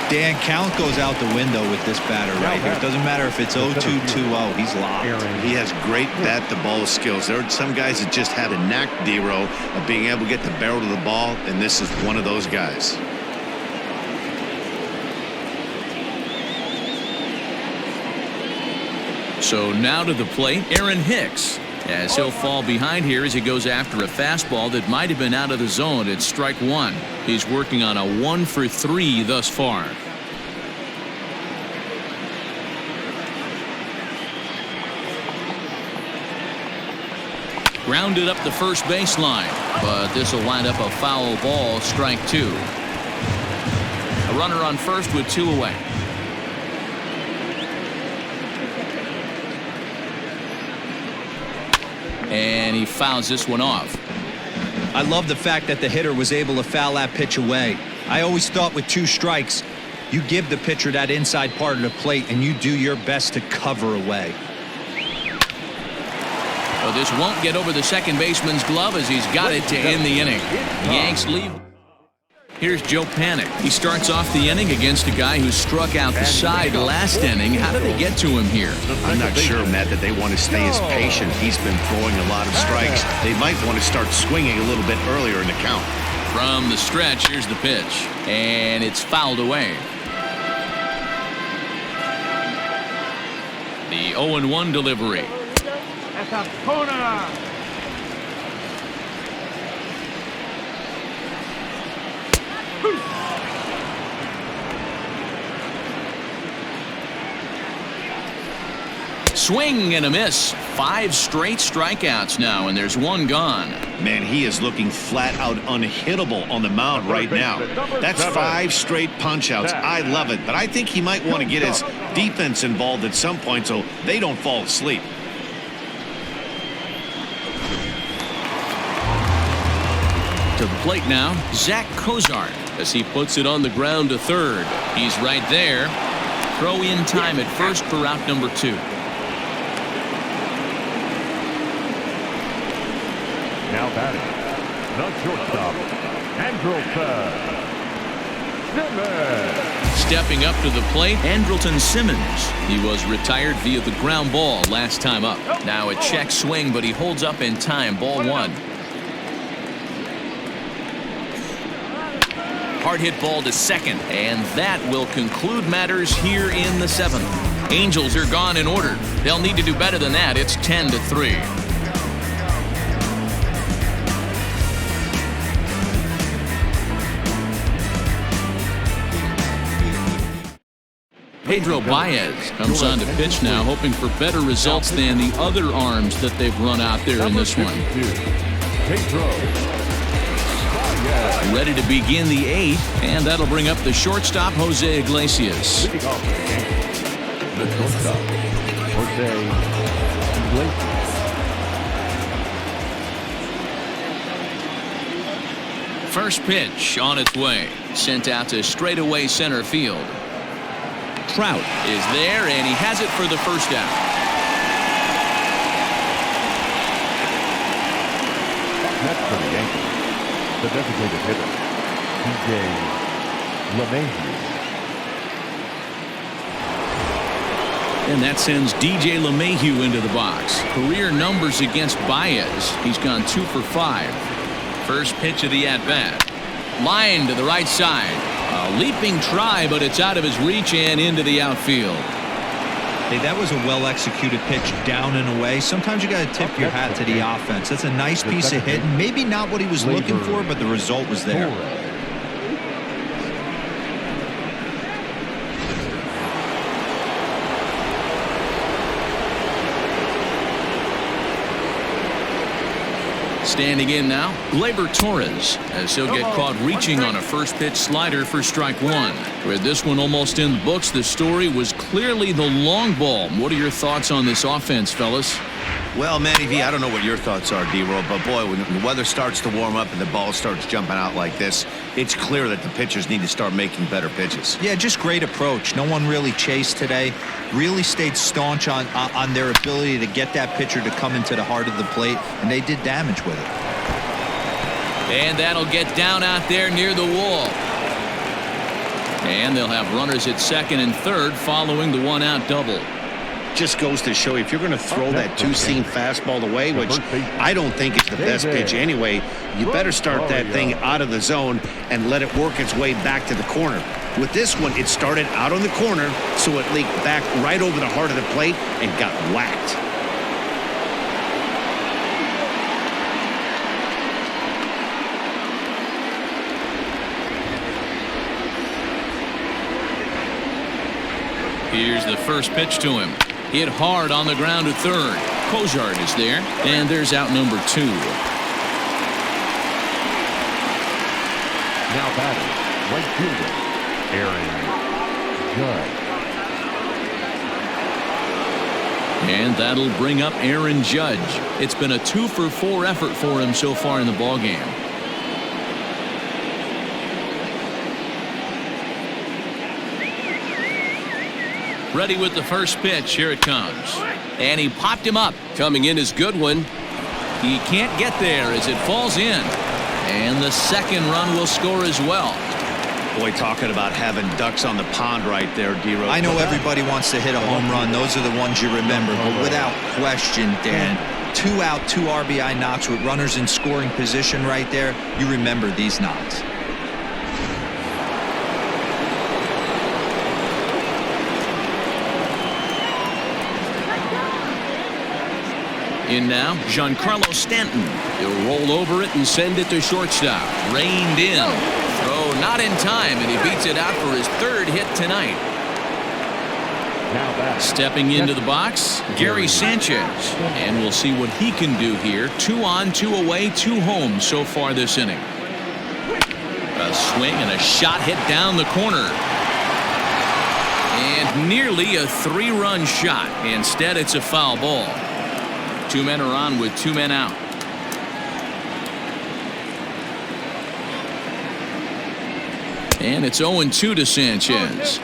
Dan, count goes out the window with this batter right here. It doesn't matter if it's 0-2, 2-0. He's locked. He has great bat-to-ball skills. There are some guys that just have a knack, D-Row, of being able to get the barrel to the ball, and this is one of those guys. So now to the plate, Aaron Hicks, as he'll fall behind here as he goes after a fastball that might have been out of the zone at strike 1. He's working on a 1 for 3 thus far. Grounded up the first baseline, but this will wind up a foul ball, strike 2. A runner on first with 2 away. And he fouls this one off. I love the fact that the hitter was able to foul that pitch away. I always thought with 2 strikes, you give the pitcher that inside part of the plate and you do your best to cover away. Well, this won't get over the second baseman's glove as he's got it to end the inning. Yanks leave. Here's Joe Panik. He starts off the inning against a guy who struck out the side last inning. How did they get to him here? I'm not sure, Matt, that they want to stay as patient. He's been throwing a lot of strikes. They might want to start swinging a little bit earlier in the count. From the stretch, here's the pitch. And it's fouled away. The 0-1 delivery. Swing and a miss. 5 straight strikeouts now, and there's 1 gone. Man, he is looking flat out unhittable on the mound right now. That's 5 straight punch-outs. I love it, but I think he might want to get his defense involved at some point so they don't fall asleep. To the plate now, Zach Cozart, as he puts it on the ground to third. He's right there. Throw in time at first for out number 2. Now batting, the shortstop, Andrelton Simmons. Stepping up to the plate, Andrelton Simmons. He was retired via the ground ball last time up. Now a check swing, but he holds up in time. Ball 1. Hard hit ball to second, and that will conclude matters here in the 7th. Angels are gone in order. They'll need to do better than that. It's 10-3. Pedro Baez comes on to pitch now, hoping for better results than the other arms that they've run out there in this one. Pedro. Ready to begin the 8th, and that'll bring up the shortstop, Jose Iglesias. The shortstop, LAA. First pitch on its way. Sent out to straightaway center field. Trout is there, and he has it for the first out. Next for the Yankees, the designated hitter, LAA. And that sends DJ LeMahieu into the box. Career numbers against Baez. He's gone 2 for 5. First pitch of the at-bat. Line to the right side. A leaping try, but it's out of his reach and into the outfield. Hey, that was a well-executed pitch down and away. Sometimes you got to tip your hat to the offense. That's a nice piece of hitting. Maybe not what he was looking for, but the result was there. Standing in now, Gleyber Torres, as he'll get caught reaching on a first pitch slider for strike 1. With this one almost in the books, the story was clearly the long ball. What are your thoughts on this offense, fellas? Well, Manny V, I don't know what your thoughts are, D-Roll, but boy, when the weather starts to warm up and the ball starts jumping out like this, it's clear that the pitchers need to start making better pitches. Yeah, just great approach. No one really chased today. Really stayed staunch on their ability to get that pitcher to come into the heart of the plate, and they did damage with it. And that'll get down out there near the wall. And they'll have runners at second and third following the one-out double. Just goes to show you, if you're going to throw that two-seam fastball away, which I don't think is the best pitch anyway, you better start that thing out of the zone and let it work its way back to the corner. With this one, it started out on the corner, so it leaked back right over the heart of the plate and got whacked. Here's the first pitch to him. Hit hard on the ground to third. Kozart is there, and there's out number 2. Now batting, right fielder, Aaron Judge. And that'll bring up Aaron Judge. It's been a 2 for 4 effort for him so far in the ballgame. Ready with the first pitch. Here it comes. And he popped him up. Coming in is Goodwin. He can't get there as it falls in. And the second run will score as well. Boy, talking about having ducks on the pond right there, D-Rose. I know everybody wants to hit a home run. Those are the ones you remember. But without question, Dan, 2 out, 2 RBI knocks with runners in scoring position right there. You remember these knocks. In now, Giancarlo Stanton. He'll roll over it and send it to shortstop. Reined in. Throw not in time, and he beats it out for his 3rd hit tonight. Stepping into the box, Gary Sanchez. And we'll see what he can do here. 2 on, 2 away, 2 home so far this inning. A swing and a shot hit down the corner. And nearly a 3-run shot. Instead, it's a foul ball. 2 men are on with 2 men out. And it's 0-2 to Sanchez.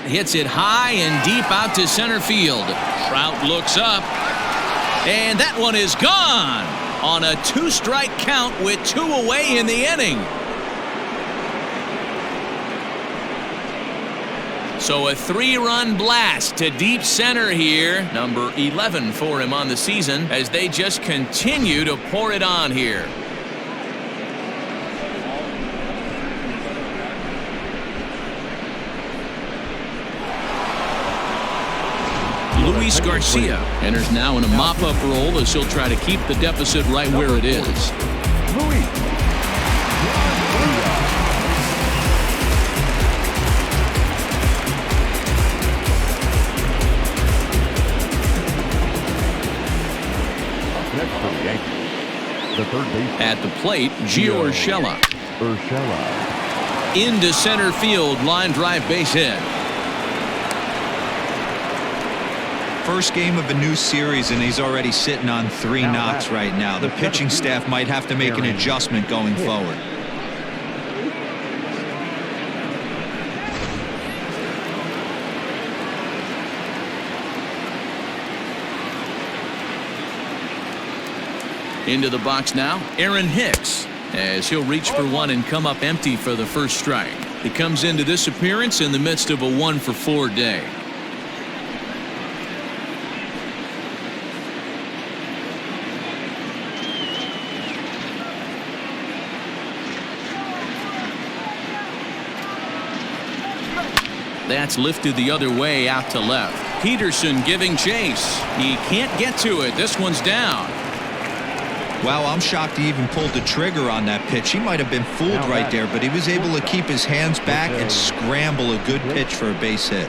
Hits it high and deep out to center field. Trout looks up. And that one is gone on a 2-strike count with 2 away in the inning. So a 3-run blast to deep center here. Number 11 for him on the season as they just continue to pour it on here. Luis Garcia enters now in a mop-up role as he'll try to keep the deficit right where it is. The third baseman. At the plate, Gio Urshela. Into center field, line drive base hit. First game of a new series, and he's already sitting on 3 knocks right now. The pitching staff might have to make an adjustment going forward. Into the box now, Aaron Hicks, as he'll reach for one and come up empty for the first strike. He comes into this appearance in the midst of a 1-for-4 day. That's lifted the other way out to left. Peterson giving chase. He can't get to it. This one's down. Wow, I'm shocked he even pulled the trigger on that pitch. He might have been fooled right there, but he was able to keep his hands back and scramble a good pitch for a base hit.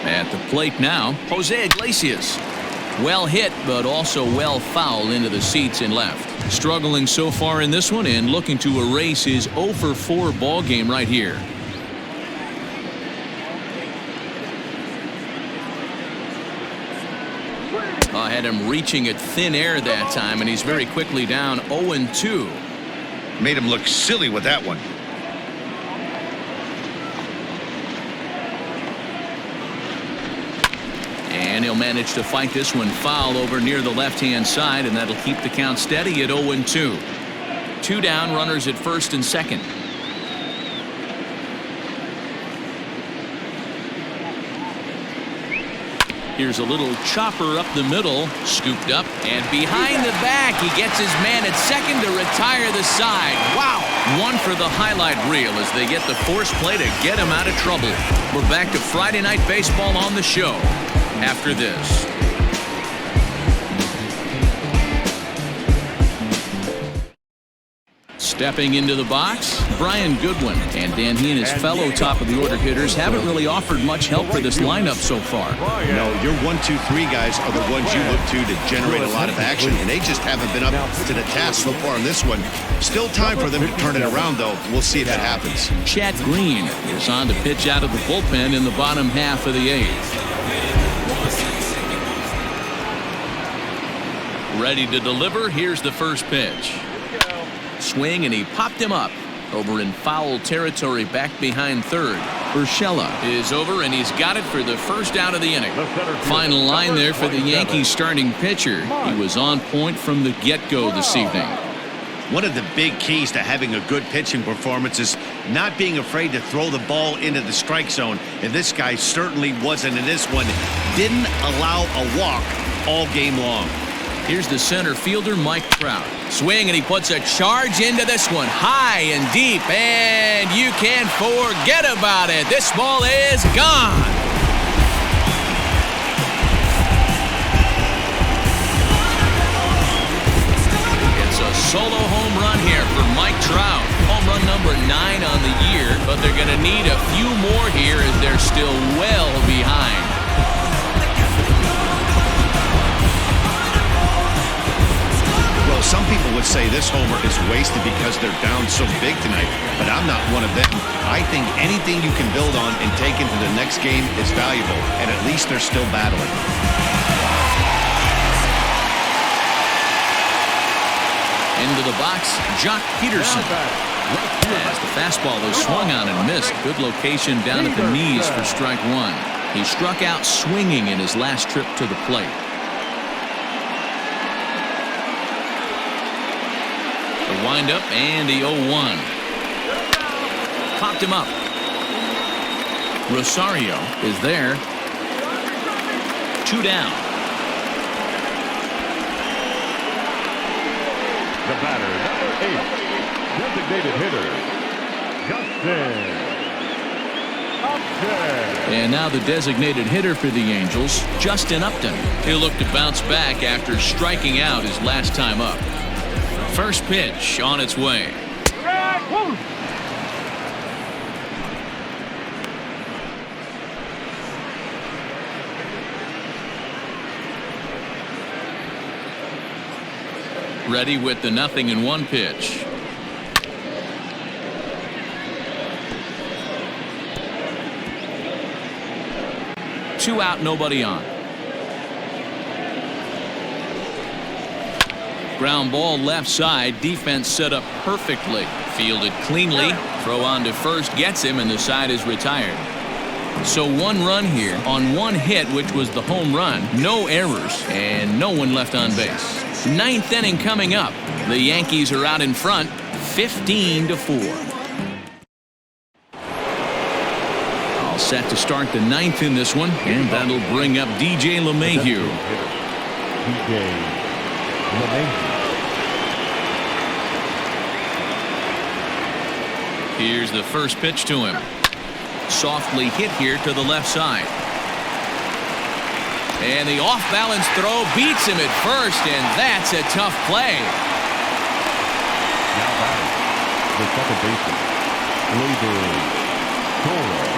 At the plate now, Jose Iglesias. Well hit, but also well fouled into the seats and left. Struggling so far in this one and looking to erase his 0-for-4 ball game right here. I had him reaching at thin air that time, and he's very quickly down 0-2. Made him look silly with that one. And he'll manage to fight this one foul over near the left-hand side, and that'll keep the count steady at 0-2. 2 down, runners at first and second. Here's a little chopper up the middle, scooped up, and behind the back, he gets his man at second to retire the side. Wow! One for the highlight reel as they get the force play to get him out of trouble. We're back to Friday Night Baseball on the show after this. Stepping into the box, Brian Goodwin. And Dan, he and his fellow top-of-the-order hitters haven't really offered much help for this lineup so far. No, your 1, 2, 3 guys are the ones you look to generate a lot of action, and they just haven't been up to the task so far in this one. Still time for them to turn it around, though. We'll see if it happens. Chad Green is on to pitch out of the bullpen in the bottom half of the 8th. Ready to deliver. Here's the first pitch. Swing, and he popped him up over in foul territory back behind third. Urshela is over, and he's got it for the first out of the inning. Final line there for the Yankees starting pitcher. He was on point from the get-go this evening. One of the big keys to having a good pitching performance is not being afraid to throw the ball into the strike zone, and this guy certainly wasn't in this one. Didn't allow a walk all game long. Here's the center fielder, Mike Trout. Swing, and he puts a charge into this one. High and deep, and you can't forget about it. This ball is gone. It's a solo home run here for Mike Trout. Home run number 9 on the year, but they're going to need a few more here as they're still well behind. Some people would say this homer is wasted because they're down so big tonight, but I'm not one of them. I think anything you can build on and take into the next game is valuable, and at least they're still battling. Into the box, Jock Peterson. As the fastball was swung on and missed. Good location down at the knees for strike 1. He struck out swinging in his last trip to the plate. Wind up, and the 0-1. Popped him up. Rosario is there. 2 down. The batter, number 8, designated hitter, Justin. And now the designated hitter for the Angels, Justin Upton. He'll look to bounce back after striking out his last time up. First pitch on its way. Ready with the 0-1 pitch. Two out, nobody on. Ground ball left side. Defense set up perfectly. Fielded cleanly. Throw on to first gets him, and the side is retired. So one run here on one hit, which was the home run. No errors and no one left on base. Ninth inning coming up. The Yankees are out in front, 15-4. All set to start the ninth in this one, and that'll bring up DJ LeMahieu. DJ LeMahieu. Here's the first pitch to him. Softly hit here to the left side. And the off-balance throw beats him at first, and that's a tough play. Now batting, the second baseman, Torres.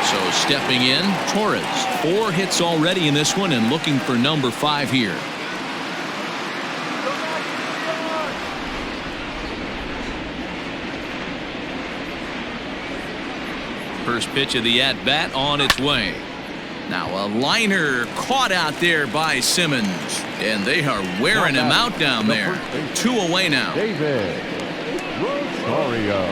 So stepping in, Torres. 4 hits already in this one and looking for number 5 here. First pitch of the at-bat on its way. Now a liner caught out there by Simmons, and they are wearing him out down there. 2 away now. David Rosario.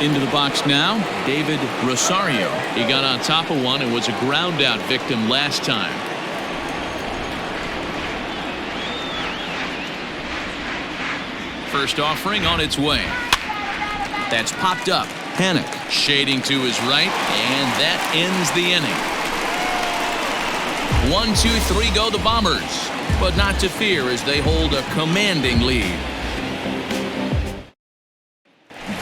Into the box now, David Rosario. He got on top of one and was a ground out victim last time. First offering on its way. That's popped up. Panic shading to his right, and that ends the inning. 1, 2, 3 go the Bombers, but not to fear as they hold a commanding lead.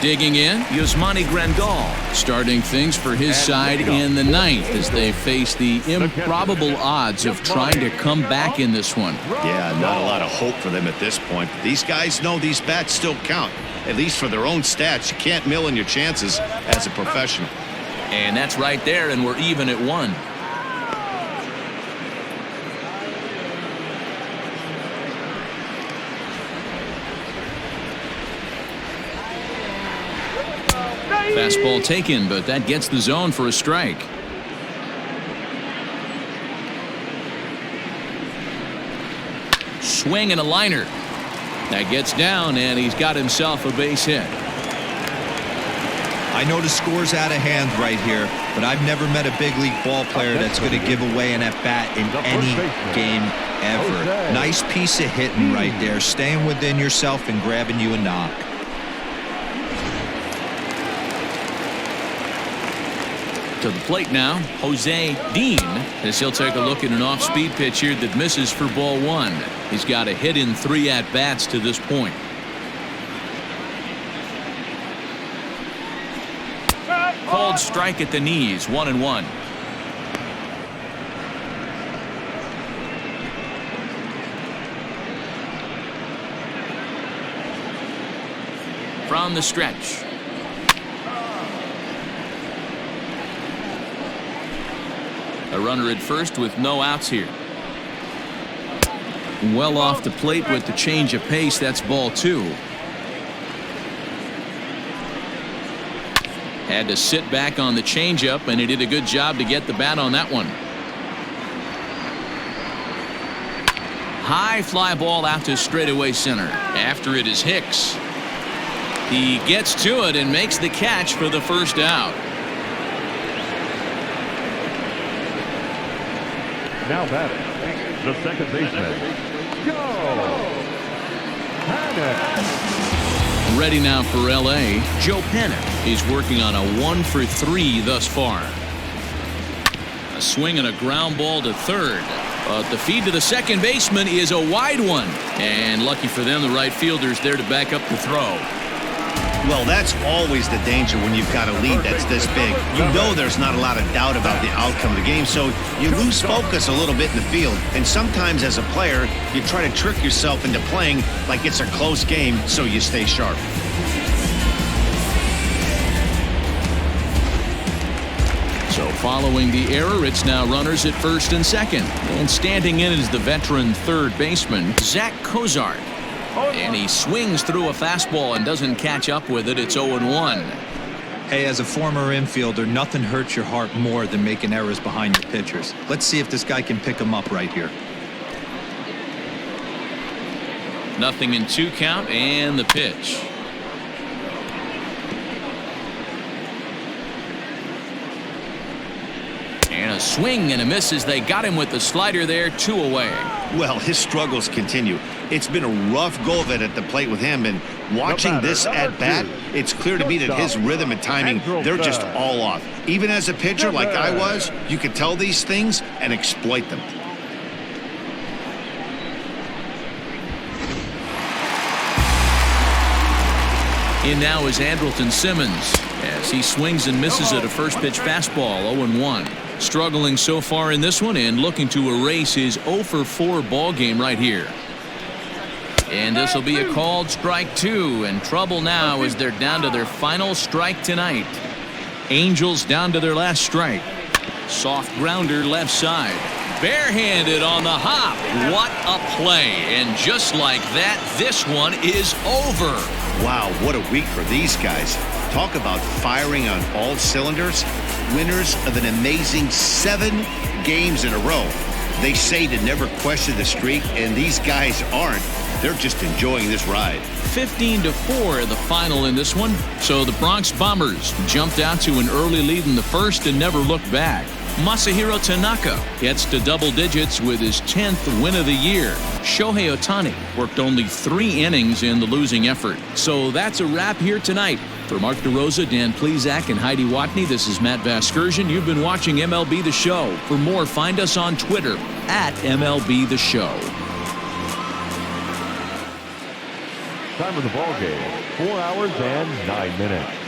Digging in, Yasmani Grandal, starting things for his side in the ninth as they face the improbable odds of trying to come back in this one. Yeah, not a lot of hope for them at this point. But these guys know these bats still count, at least for their own stats. You can't mill in your chances as a professional. And that's right there, and we're even at 1. Fastball taken, but that gets the zone for a strike. Swing and a liner. That gets down, and he's got himself a base hit. I know the score's out of hand right here, but I've never met a big league ball player that's going to give away an at-bat in any game ever. Nice piece of hitting right there, staying within yourself and grabbing you a knock. To the plate now, Jose Dean, as he'll take a look at an off-speed pitch here that misses for ball 1. He's got a hit in 3 at-bats to this point. Called strike at the knees, 1-1. From the stretch. A runner at first with no outs here. Well off the plate with the change of pace. That's ball 2. Had to sit back on the changeup, and he did a good job to get the bat on that one. High fly ball out to straightaway center. After it is Hicks. He gets to it and makes the catch for the first out. Now batting, the second baseman, Joe Panic. Ready now for LA, Joe Panic. He's working on a 1 for 3 thus far. A swing and a ground ball to third. But the feed to the second baseman is a wide one. And lucky for them, the right fielder's there to back up the throw. Well, that's always the danger when you've got a lead that's this big. You know there's not a lot of doubt about the outcome of the game, so you lose focus a little bit in the field. And sometimes as a player, you try to trick yourself into playing like it's a close game so you stay sharp. So following the error, it's now runners at first and second. And standing in is the veteran third baseman, Zach Cozart. And he swings through a fastball and doesn't catch up with it. It's 0-1. Hey, as a former infielder, nothing hurts your heart more than making errors behind your pitchers. Let's see if this guy can pick them up right here. 0-2 count and the pitch. And a swing and a miss as they got him with the slider there, 2 away. Well, his struggles continue. It's been a rough go of it at the plate with him, and watching this at bat, it's clear to me that his rhythm and timing, they're just all off. Even as a pitcher like I was, you could tell these things and exploit them. In now is Andrelton Simmons as he swings and misses at a first pitch fastball, 0-1. Struggling so far in this one and looking to erase his 0-for-4 ball game right here. And this will be a called strike 2, and trouble now as they're down to their final strike tonight. Angels down to their last strike. Soft grounder left side. Barehanded on the hop. What a play. And just like that, this one is over. Wow, what a week for these guys. Talk about firing on all cylinders. Winners of an amazing 7 games in a row. They say to never question the streak, and these guys aren't. They're just enjoying this ride. 15-4 the final in this one. So the Bronx Bombers jumped out to an early lead in the first and never looked back. Masahiro Tanaka gets to double digits with his 10th win of the year. Shohei Ohtani worked only 3 innings in the losing effort. So that's a wrap here tonight. For Mark DeRosa, Dan Plezak, and Heidi Watney, this is Matt Vasgersian. You've been watching MLB The Show. For more, find us on Twitter at MLB The Show. Time of the ball game, 4 hours and 9 minutes.